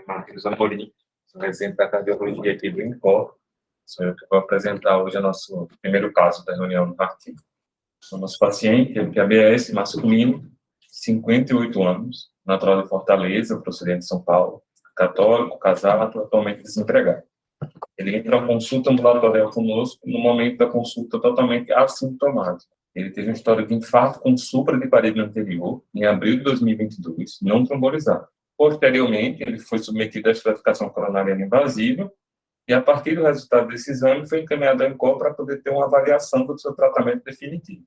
Marcos Amorim, sou residente da cardiologia aqui do INCOR. Sou eu que vou apresentar hoje o nosso primeiro caso da reunião do partido. O nosso paciente é o ABS masculino, 58 anos, natural de Fortaleza, procedente de São Paulo, católico, casado, atualmente desempregado. Ele entra à consulta ambulatorial conosco no momento da consulta totalmente assintomático. Ele teve uma história de infarto com supra de parede anterior, em abril de 2022, não trombolizado. Posteriormente, ele foi submetido à estratificação coronariana invasiva e, a partir do resultado desse exame, foi encaminhado ao INCOR para poder ter uma avaliação do seu tratamento definitivo.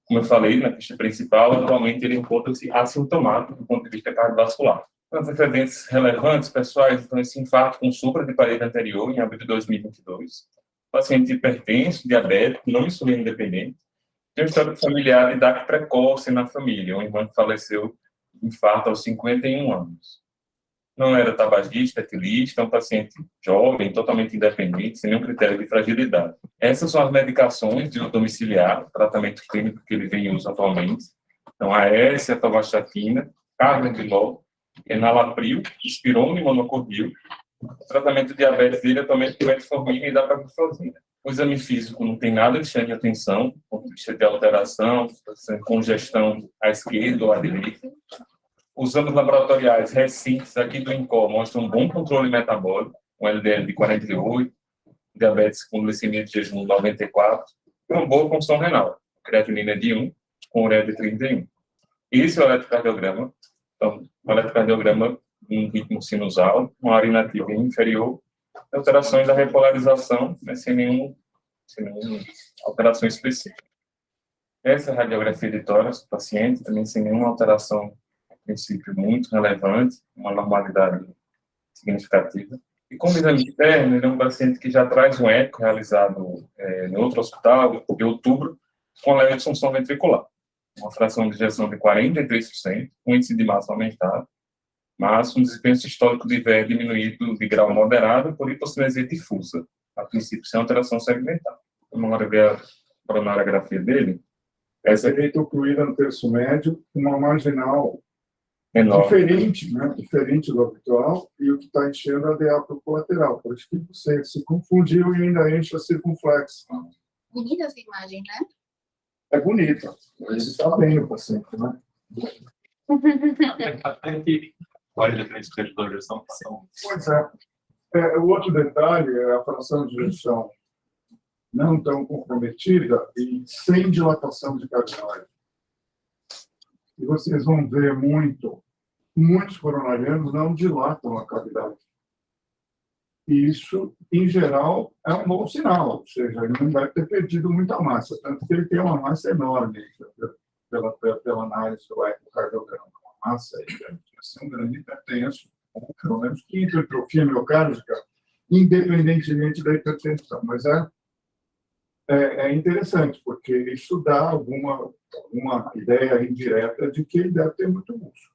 Como eu falei, na ficha principal, atualmente ele encontra-se assintomático do ponto de vista cardiovascular. Antecedentes relevantes, pessoais, então, esse infarto com supra de parede anterior, em abril de 2022. Paciente hipertenso, diabético, não insulina independente. Tem um histórico familiar de idade precoce na família. Uma irmã que faleceu de infarto aos 51 anos. Não era tabagista, etilista, é um paciente jovem, totalmente independente, sem nenhum critério de fragilidade. Essas são as medicações de domiciliar, tratamento clínico que ele vem em uso atualmente. Então, AS, atorvastatina, carvedilol, enalapril, espirona e monocordil. O tratamento de diabetes dele atualmente é metformina e dapagliflozina. O exame físico não tem nada de chame de atenção, do ponto de vista de alteração, congestão à esquerda ou à direita. Os exames laboratoriais recentes aqui do INCOR mostram um bom controle metabólico, um LDL de 48, diabetes com glicemia de jejum 94, e uma boa função renal, creatinina de 1, com ureia de 31. Esse é o eletrocardiograma. Então, o eletrocardiograma em ritmo sinusal, uma área inativa inferior, alterações da repolarização, né, sem nenhuma alteração específica. Essa é a radiografia de tórax do paciente, também sem nenhuma alteração, a princípio, muito relevante, uma normalidade significativa. E como exame externo, ele é um paciente que já traz um eco realizado em outro hospital, de outubro, com leve disfunção ventricular. Uma fração de ejeção de 43%, um índice de massa aumentado, mas um desempenho sistólico de VE diminuído de grau moderado por hipocinesia difusa, a princípio sem alteração segmentar. Vamos agora ver a coronariografia dele. Essa é ocluída no terço médio, uma marginal enorme, diferente, né? Diferente do habitual, e o que está enchendo é a DA colateral. Por isso que você se confundiu e ainda enche a circunflexo. Bonita essa imagem, né? É bonita. Ele está bem o paciente, né? Olha, diferentes credores são. Pois é. O outro detalhe é a fração de ejeção não tão comprometida e sem dilatação de cardióide. E vocês vão ver muitos coronarianos não dilatam a cavidade. E isso, em geral, é um bom sinal, ou seja, ele não deve ter perdido muita massa, tanto que ele tem uma massa enorme pela análise do ecocardiograma. Uma massa aí, de grande hipertenso, com pelo menos quinta hipertrofia miocárdica, independentemente da hipertensão. Mas é interessante, porque isso dá alguma ideia indireta de que ele deve ter muito músculo.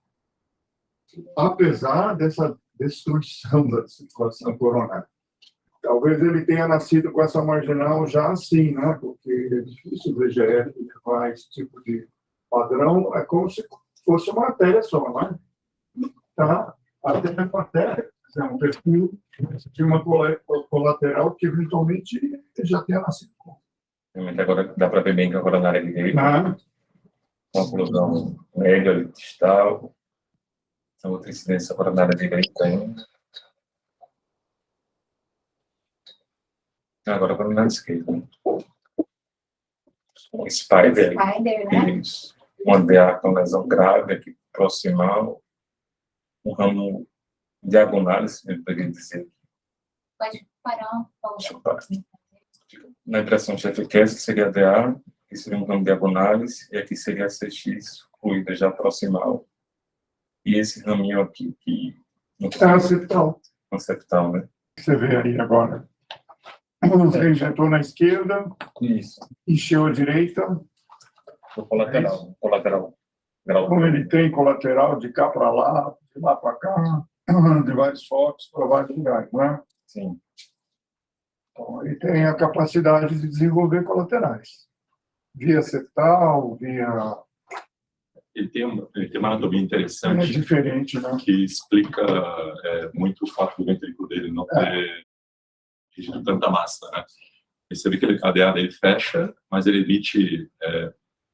Apesar dessa destruição da circulação coronária. Talvez ele tenha nascido com essa marginal já assim, né? Porque é difícil o VGF levar esse tipo de padrão, é como se fosse uma artéria só, né? Tá? A artéria é um perfil de uma colateral que eventualmente já tenha nascido com. Agora dá para ver bem que a coronária dele uma oclusão média distal, a outra incidência coronária direita ainda. Agora a coronária esquerda. Um spider, né? uma DA com lesão grave aqui proximal, um ramo diagonal, se eu poderia dizer. Pode parar um pouco. Na impressão de eficácia seria a DA, aqui seria um ramo diagonalis, e aqui seria a CX, fluida já proximal. E esse raminho aqui, que... É a septal. A septal, né? Você vê aí agora. Você injetou na esquerda, isso. Encheu a direita. O colateral. Colateral. Como ele tem colateral de cá para lá, de lá para cá, de vários focos para vários lugares, não é? Sim. Então, ele tem a capacidade de desenvolver colaterais. Via septal, via Ele tem uma anatomia É interessante diferente, né? que explica muito o fato do ventrículo dele não ter rígido tanta massa, né? E você vê que a DA dele fecha, mas ele emite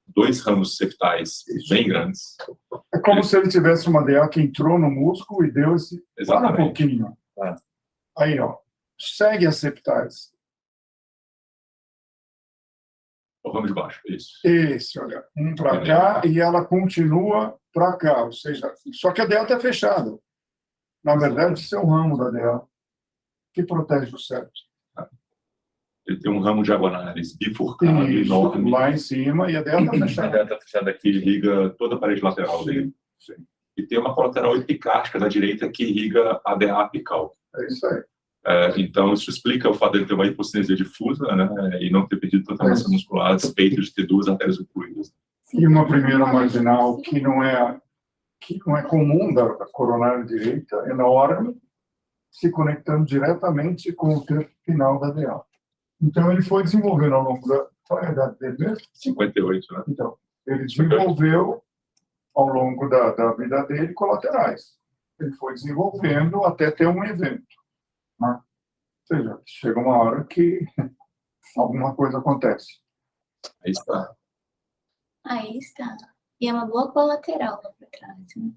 2 ramos septais bem grandes. É como se ele tivesse uma DA que entrou no músculo e deu esse... Para um Exatamente. pouquinho. Aí, ó. Segue as septais. O ramo de baixo, isso. Esse, olha. Um para cá e ela continua para cá. Ou seja, só que a DA está fechada. Na verdade, esse é o ramo da DA que protege o septo. Ele tem um ramo diagonais bifurcado, enorme. Lá em cima, e a DA está A fechada. dela está fechada Que aqui. irriga toda a parede lateral dele. Sim. E tem uma colateral epicárdica da direita que irriga a DA apical. É isso aí. Então, isso explica o fato dele ter uma hipocinesia difusa, né, e não ter perdido tanta massa muscular, a despeito de ter 2 artérias ocluídas. E uma primeira marginal que não é comum da coronária direita, enorme, se conectando diretamente com o terminal da DA. Então, ele foi desenvolvendo ao longo da... Qual é a idade dele mesmo? 58, né? Então, ele desenvolveu ao longo da vida dele colaterais. Ele foi desenvolvendo até ter um evento. Né? Ou seja, chega uma hora que alguma coisa acontece. Aí está. Aí está. E é uma boa colateral lá para trás, né?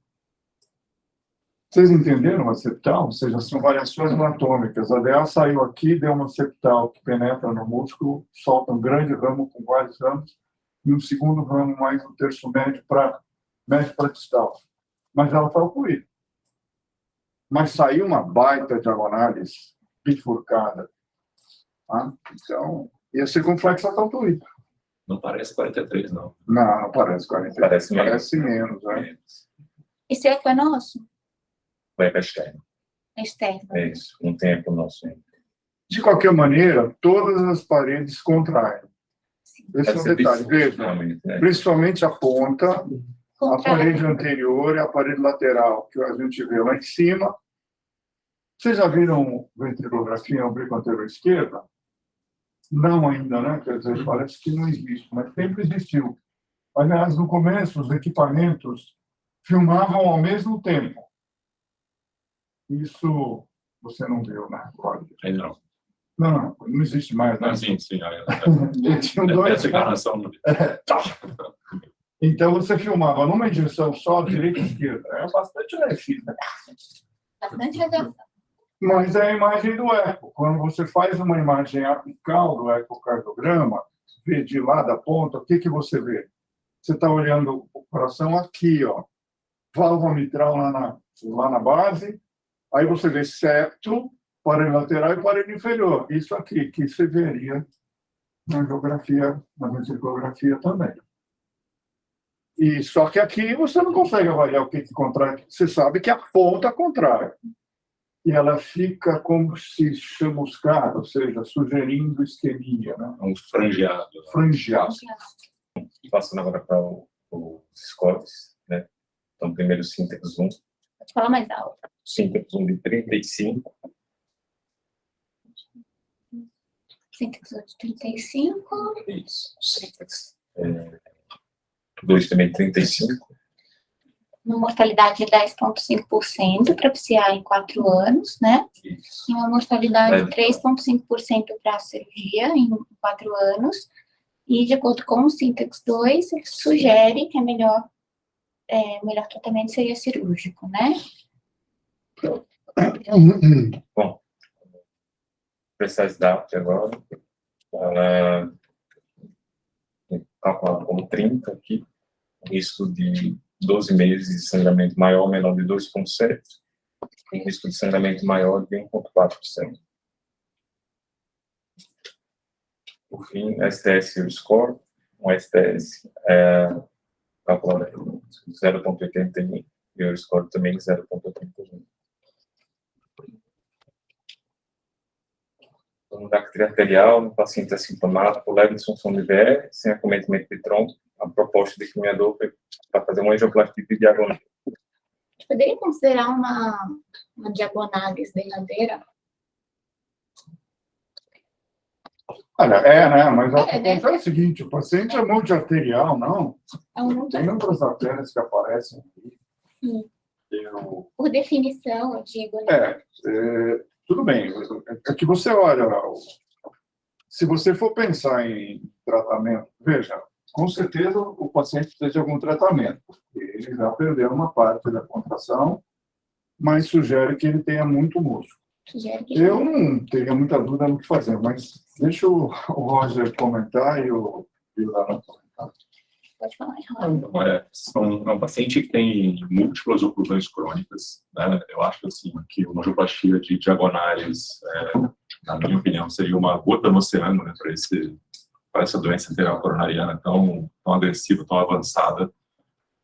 Vocês entenderam a septal? Ou seja, são variações anatômicas. A DA saiu aqui, deu uma septal que penetra no músculo, solta um grande ramo com vários ramos, e um segundo ramo mais um terço médio para distal. Mas ela está ocluída. Mas saiu uma baita diagonalis bifurcada. Tá? Então, e a circunflexa está ocluída. Não parece 43, não. Não parece 40. Parece menos. Né? Esse aqui é nosso? Vai para externo. É externo. É isso. Um tempo nosso. De qualquer maneira, todas as paredes contraem. Esse é um detalhe. Veja, Né? principalmente a ponta, a Contrário. parede anterior e a parede lateral, que a gente vê lá em cima. Vocês já viram ventriculografia no oblíquo anterior esquerda? Não ainda, né? Quer dizer, parece que não existe, mas sempre existiu. Aliás, no começo, os equipamentos filmavam ao mesmo tempo. Isso você não viu, né? Ainda não. Não existe mais, né? Não, sim. Tinham dois. Essa encarnação. Então, você filmava numa direção só, direita e esquerda. É bastante leve, né? Bastante radiação. Mas é a imagem do eco. Quando você faz uma imagem apical do ecocardiograma, vê de lá da ponta, o que você vê? Você está olhando o coração aqui, ó, válvula mitral lá na base, aí você vê septo, parede lateral e parede inferior. Isso aqui, que você veria na geografia, na ventriculografia também. E só que aqui você não consegue avaliar o que contrai. Você sabe que a ponta contrai. E ela fica como se chamuscada, ou seja, sugerindo isquemia, né? Um frangeado. Frangeado. Passando agora para os scores, né? Então, primeiro Syntax 1. Fala mais alto. Syntax 1 de 35. Syntax de 35. Isso. Syntax 2 também 35. Uma mortalidade de 10,5% para PCA em 4 anos, né? Isso. E uma mortalidade de 3,5% para a cirurgia em 4 anos. E, de acordo com o Syntax 2, ele sugere que o melhor tratamento seria cirúrgico, né? Bom, Precise Doubt agora. Ela calcula como 30 aqui. Risco de 12 meses de sangramento maior ou menor de 2,7%. E risco de sangramento maior de 1,4%. Por fim, STS e o score. Um STS calculado 0,81 e o score também 0,81. No DACTRI arterial, no paciente assintomático, leve disfunção de VR, sem acometimento de tronco, a proposta do discriminador foi para fazer uma angioplastia de diagonal. Poderia considerar uma diagonal verdadeira? Olha, né? Mas acontece o seguinte, o paciente é multiarterial, não? É um Tem outras artérias que aparecem aqui. Sim. Eu... Por definição, eu digo, né? Tudo bem. É que você olha, se você for pensar em tratamento, veja, com certeza o paciente precisa de algum tratamento, porque ele já perdeu uma parte da contração, mas sugere que ele tenha muito músculo. Sugere que Eu não teria muita dúvida no que fazer, mas deixa o Roger comentar e o Dalan comentar. pode falar. É um paciente que tem múltiplas oclusões crônicas, né? Eu acho assim, que uma angioplastia de diagonais, na minha opinião, seria uma gota no oceano, né, para essa doença anterior coronariana tão agressiva, tão avançada,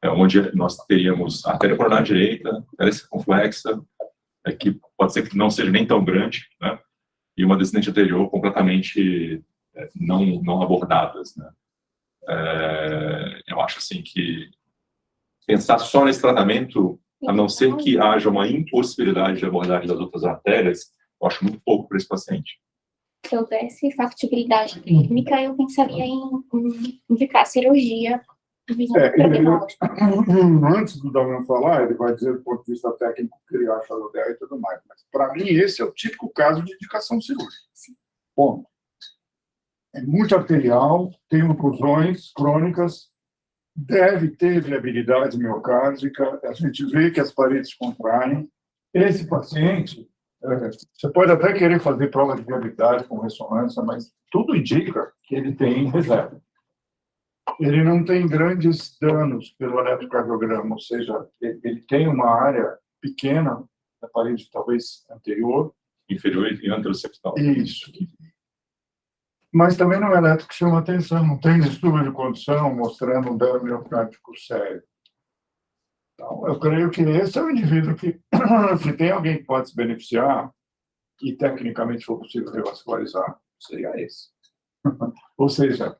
onde nós teríamos a artéria coronária direita, artéria circunflexa, que pode ser que não seja nem tão grande, né, e uma descendente anterior completamente não abordadas, né. Eu acho assim que pensar só nesse tratamento, a não ser que haja uma impossibilidade de abordagem das outras artérias, eu acho muito pouco para esse paciente. Se houvesse factibilidade clínica, eu pensaria em indicar cirurgia. Antes do Dalan falar, ele vai dizer do ponto de vista técnico que ele acha do DEA e tudo mais, mas para mim esse é o típico caso de indicação cirúrgica. Ponto. É multiarterial, tem oclusões crônicas, deve ter viabilidade miocárdica, a gente vê que as paredes contraem. Esse paciente, você pode até querer fazer prova de viabilidade com ressonância, mas tudo indica que ele tem reserva. Ele não tem grandes danos pelo eletrocardiograma, ou seja, ele tem uma área pequena na parede, talvez anterior. Inferior e anteroseptal. Isso. Mas também não é elétrico que chama atenção, não tem estudo de condução mostrando um dano miocárdico sério. Então, eu creio que esse é o indivíduo que, se tem alguém que pode se beneficiar, e tecnicamente for possível revascularizar, seria esse. Ou seja,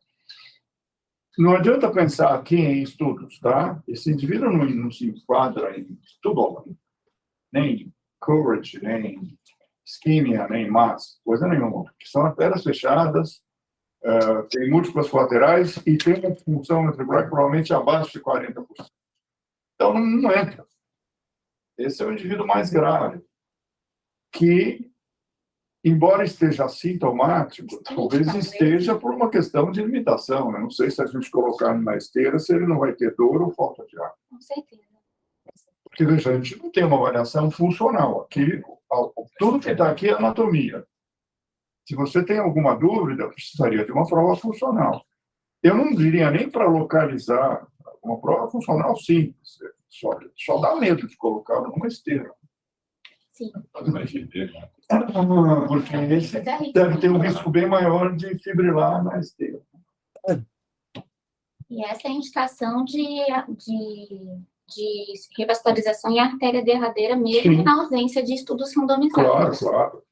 não adianta pensar aqui em estudos, tá? Esse indivíduo não se enquadra em estudo, nem courage, nem isquemia, nem MAS, coisa nenhuma, que são artérias fechadas, tem múltiplas colaterais e tem uma função ventricular provavelmente abaixo de 40%. Então, não entra. Esse é o indivíduo mais grave, que, embora esteja assintomático, talvez esteja por uma questão de limitação. Eu não sei se a gente colocar na esteira, se ele não vai ter dor ou falta de ar. Com certeza. Porque, veja, a gente não tem uma avaliação funcional. Aqui, tudo que está aqui é anatomia. Se você tem alguma dúvida, precisaria de uma prova funcional. Eu não diria nem para localizar uma prova funcional simples. Só dá medo de colocá-lo numa esteira. Sim. Porque esse deve ter um risco bem maior de fibrilar na esteira. E essa é a indicação de revascularização em artéria derradeira, mesmo na ausência de estudos randomizados. Claro.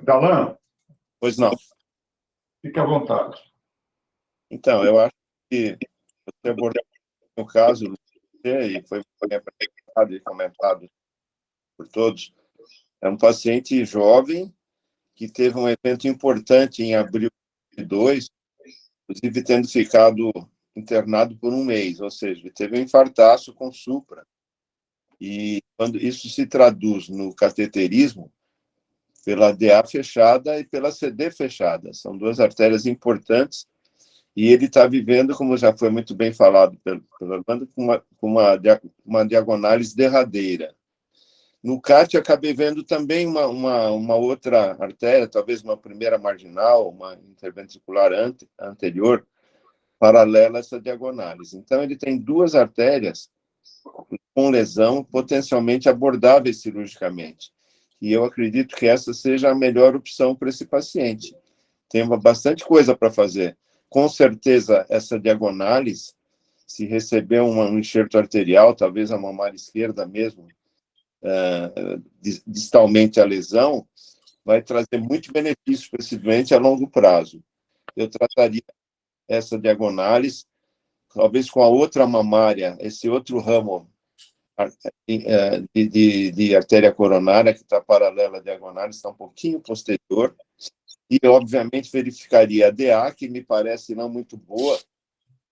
Dalan? Pois não. Fique à vontade. Então, eu acho que você abordou o caso, e foi bem apresentado e comentado por todos. É um paciente jovem que teve um evento importante em abril de 2002, inclusive tendo ficado internado por um mês, ou seja, ele teve um infartaço com supra. E quando isso se traduz no cateterismo, pela DA fechada e pela CD fechada. São duas artérias importantes e ele está vivendo, como já foi muito bem falado pelo Armando, com uma diagonálise derradeira. No CAT, acabei vendo também uma outra artéria, talvez uma primeira marginal, uma interventricular anterior, paralela a essa diagonálise. Então, ele tem duas artérias com lesão potencialmente abordáveis cirurgicamente. E eu acredito que essa seja a melhor opção para esse paciente. Tem bastante coisa para fazer. Com certeza, essa diagonálise, se receber um enxerto arterial, talvez a mamária esquerda mesmo, distalmente a lesão, vai trazer muito benefício para esse doente a longo prazo. Eu trataria essa diagonálise, talvez com a outra mamária, esse outro ramo de artéria coronária, que está paralela à diagonal, está um pouquinho posterior, e, obviamente, verificaria a DA, que me parece não muito boa,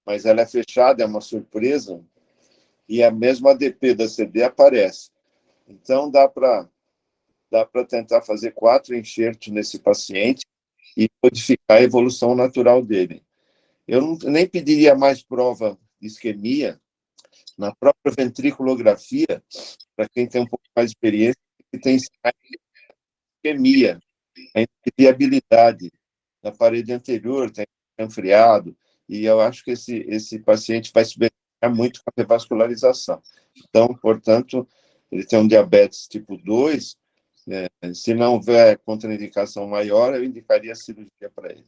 mas ela é fechada, é uma surpresa, e a mesma ADP da CD aparece. Então, dá para tentar fazer 4 enxertos nesse paciente e modificar a evolução natural dele. Eu nem pediria mais prova de isquemia. Na própria ventriculografia, para quem tem um pouco mais de experiência, que tem sinais de isquemia, a viabilidade da parede anterior, tem enfriado, e eu acho que esse paciente vai se beneficiar muito com a revascularização. Então, portanto, ele tem um diabetes tipo 2, se não houver contraindicação maior, eu indicaria a cirurgia para ele.